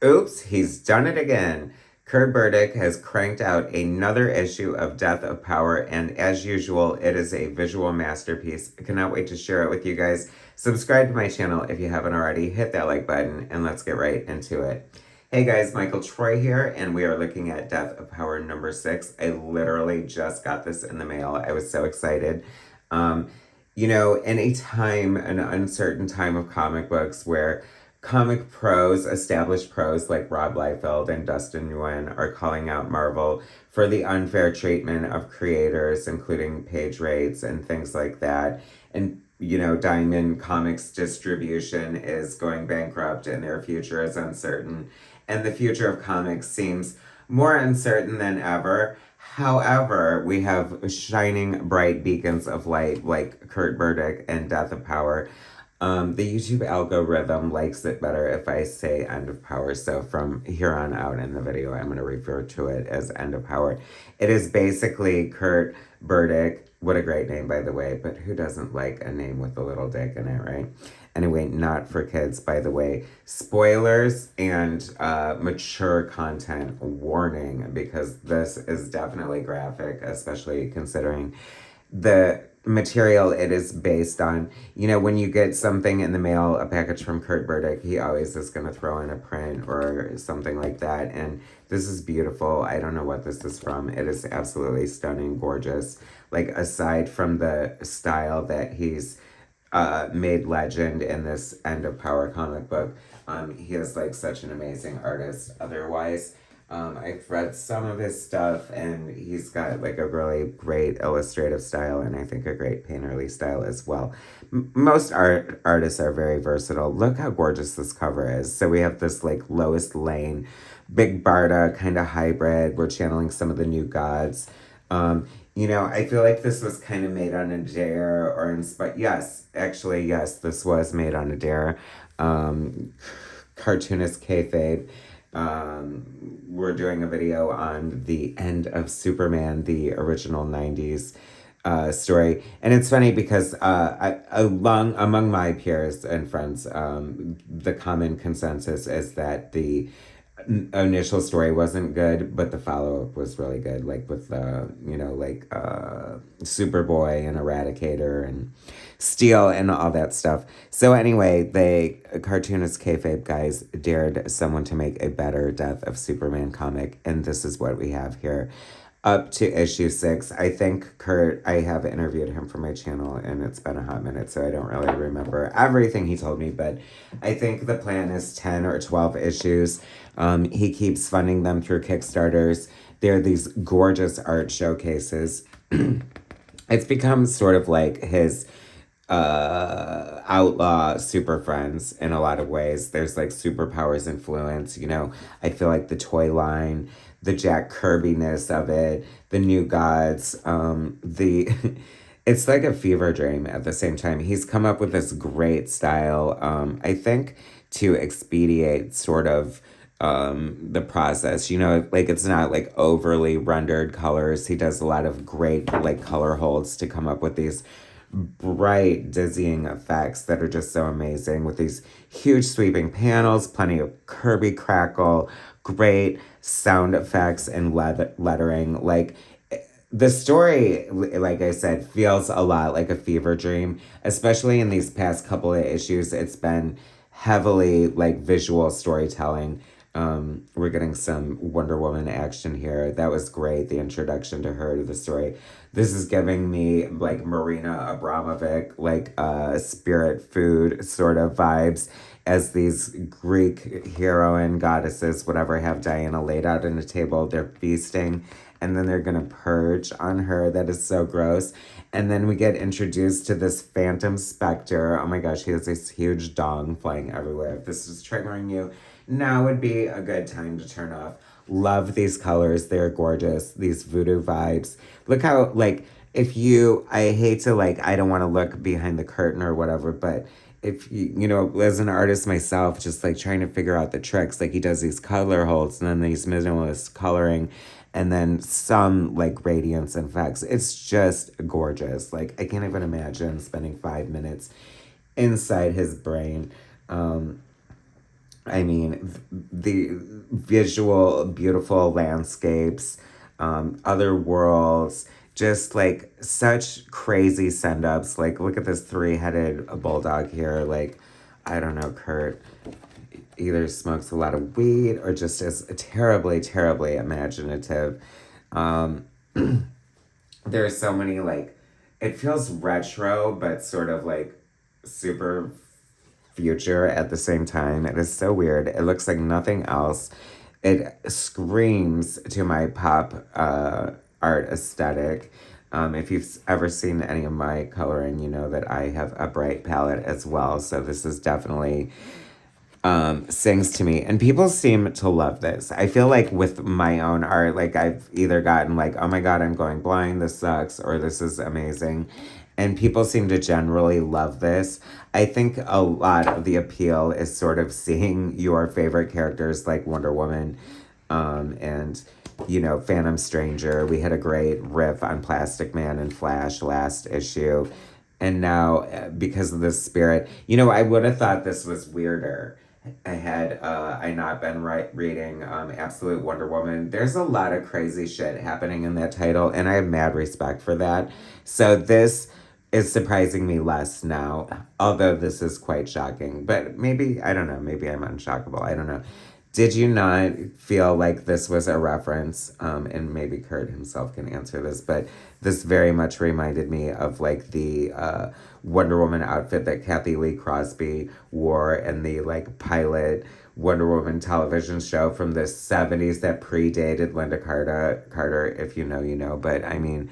Oops, he's done it again. Kirt Burdick has cranked out another issue of Death of Power, and as usual, it is a visual masterpiece. I cannot wait to share it with you guys. Subscribe to my channel if you haven't already. Hit that like button, and let's get right into it. Hey guys, Michael Troy here, and we are looking at Death of Power number 6. I literally just got this in the mail. I was so excited. Um, anytime, an uncertain time of comic books where comic pros, established pros like Rob Liefeld and Dustin Nguyen are calling out Marvel for the unfair treatment of creators, including page rates and things like that. And, Diamond Comics distribution is going bankrupt and their future is uncertain. And the future of comics seems more uncertain than ever. However, we have shining bright beacons of light like Kirt Burdick and Death of Power. The YouTube algorithm likes it better if I say End of Power, so from here on out in the video, I'm going to refer to it as End of Power. It is basically Kirt Burdick. What a great name, by the way, but who doesn't like a name with a little dick in it, right? Anyway, not for kids, by the way. Spoilers and mature content warning, because this is definitely graphic, especially considering the material it is based on. When you get something in the mail, a package from Kirt Burdick, he always is going to throw in a print or something like that. And this is beautiful. I don't know what this is from. It is absolutely stunning, gorgeous. Like, aside from the style that he's made legend in this End of Power comic book, he is like such an amazing artist otherwise. I've read some of his stuff, and he's got like a really great illustrative style, and I think a great painterly style as well. Most artists are very versatile. Look how gorgeous this cover is. So we have this like Lois Lane, Big Barda kind of hybrid. We're channeling some of the new gods. I feel like this was kind of made on a dare or inspired. Yes, actually, yes, this was made on a dare. Cartoonist kayfabe. We're doing a video on the end of Superman, the original 90s story. And it's funny because among my peers and friends, the common consensus is that the initial story wasn't good, but the follow-up was really good, like with the Superboy and Eradicator and Steel and all that stuff. So anyway, the cartoonist kayfabe guys dared someone to make a better Death of Superman comic, and this is what we have here. Up to issue 6. I think Kirt, I have interviewed him for my channel, and it's been a hot minute, so I don't really remember everything he told me, but I think the plan is 10 or 12 issues. He keeps funding them through Kickstarters. They're these gorgeous art showcases. It's become sort of like his outlaw super friends in a lot of ways. There's like superpowers influence, I feel like the toy line, the Jack Kirby-ness of it, the new gods, it's like a fever dream at the same time. He's come up with this great style, I think, to expedite sort of the process. Like, it's not like overly rendered colors. He does a lot of great like color holds to come up with these bright, dizzying effects that are just so amazing, with these huge sweeping panels, plenty of Kirby crackle, great sound effects and lettering. Like, the story, like I said, feels a lot like a fever dream, especially in these past couple of issues. It's been heavily like visual storytelling. We're getting some Wonder Woman action here. That was great, the introduction to her, to the story. This is giving me like Marina Abramovic, like spirit food sort of vibes, as these Greek heroine goddesses, whatever, have Diana laid out on a table. They're feasting, and then they're gonna purge on her. That is so gross. And then we get introduced to this phantom specter. Oh my gosh, he has this huge dong flying everywhere. If this is triggering you, now would be a good time to turn off. Love these colors. They're gorgeous. These voodoo vibes. Look how, like, I hate to, like, I don't want to look behind the curtain or whatever, but if as an artist myself, just like trying to figure out the tricks, like he does these color holds and then these minimalist coloring and then some like radiance effects. It's just gorgeous. Like, I can't even imagine spending 5 minutes inside his brain. I mean, the visual, beautiful landscapes, other worlds, just like such crazy send ups. Like, look at this three-headed bulldog here. Like, I don't know, Kirt either smokes a lot of weed or just is terribly, terribly imaginative. Um, there's so many, like, it feels retro, but sort of like super future at the same time. It is so weird. It looks like nothing else. It screams to my pop art aesthetic. If you've ever seen any of my coloring, you know that I have a bright palette as well. So this is definitely sings to me. And people seem to love this. I feel like with my own art, like I've either gotten like, oh my God, I'm going blind, this sucks, or this is amazing. And people seem to generally love this. I think a lot of the appeal is sort of seeing your favorite characters like Wonder Woman and, you know, Phantom Stranger. We had a great riff on Plastic Man and Flash last issue. And now, because of this spirit, you know, I would have thought this was weirder had I not been reading Absolute Wonder Woman. There's a lot of crazy shit happening in that title, and I have mad respect for that. So this is surprising me less now, although this is quite shocking. But maybe, I don't know, maybe I'm unshockable. I don't know. Did you not feel like this was a reference? And maybe Kirt himself can answer this, but this very much reminded me of like the Wonder Woman outfit that Kathy Lee Crosby wore in the like pilot Wonder Woman television show from the 70s that predated Linda Carter. If you know, you know. But I mean,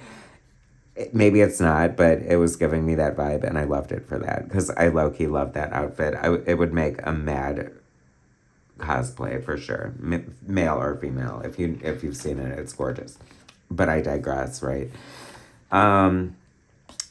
maybe it's not, but it was giving me that vibe, and I loved it for that because I low-key loved that outfit. It would make a mad cosplay for sure, male or female. If you've seen it, it's gorgeous. But I digress, right?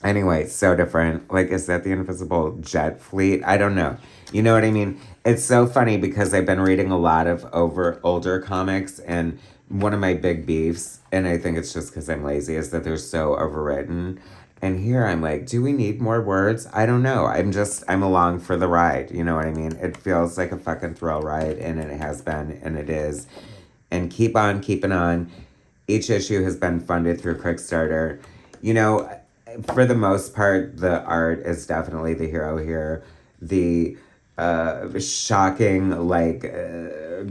Anyway, so different. Like, is that the invisible jet fleet? I don't know. You know what I mean? It's so funny because I've been reading a lot of older comics, and one of my big beefs, and I think it's just because I'm lazy, is that they're so overwritten. And here I'm like, do we need more words? I don't know. I'm along for the ride. You know what I mean? It feels like a fucking thrill ride, and it has been, and it is. And keep on keeping on. Each issue has been funded through Kickstarter. You know, for the most part, the art is definitely the hero here. The shocking, like,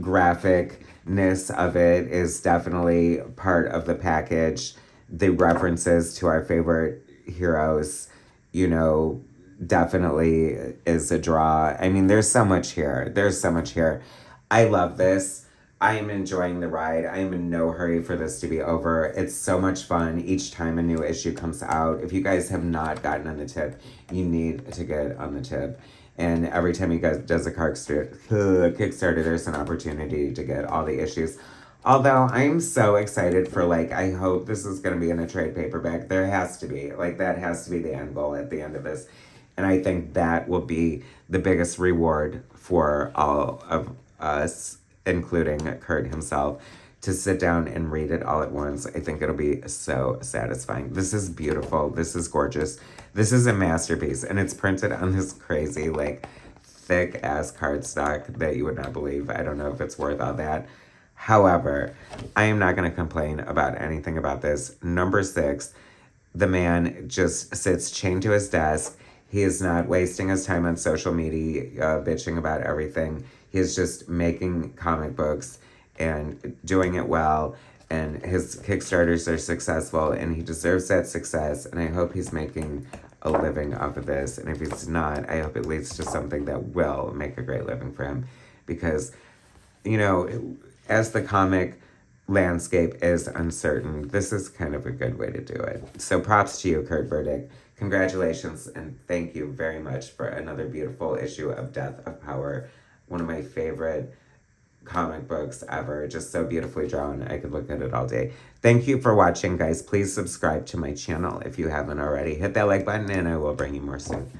graphicness of it is definitely part of the package. The references to our favorite heroes, you know, definitely is a draw. I mean, there's so much here. There's so much here. I love this. I am enjoying the ride. I am in no hurry for this to be over. It's so much fun each time a new issue comes out. If you guys have not gotten on the tip, you need to get on the tip. And every time you guys does a Kickstarter, there's an opportunity to get all the issues. Although I'm so excited for, like, I hope this is going to be in a trade paperback. There has to be. Like, that has to be the end goal at the end of this. And I think that will be the biggest reward for all of us, including Kirt himself, to sit down and read it all at once. I think it'll be so satisfying. This is beautiful. This is gorgeous. This is a masterpiece. And it's printed on this crazy, like, thick-ass cardstock that you would not believe. I don't know if it's worth all that. However, I am not going to complain about anything about this. Number 6, the man just sits chained to his desk. He is not wasting his time on social media bitching about everything. He is just making comic books and doing it well. And his Kickstarters are successful, and he deserves that success. And I hope he's making a living off of this. And if he's not, I hope it leads to something that will make a great living for him. Because, you know, as the comic landscape is uncertain, this is kind of a good way to do it. So props to you, Kirt Burdick. Congratulations, and thank you very much for another beautiful issue of Death of Power. One of my favorite comic books ever. Just so beautifully drawn. I could look at it all day. Thank you for watching, guys. Please subscribe to my channel if you haven't already. Hit that like button, and I will bring you more soon.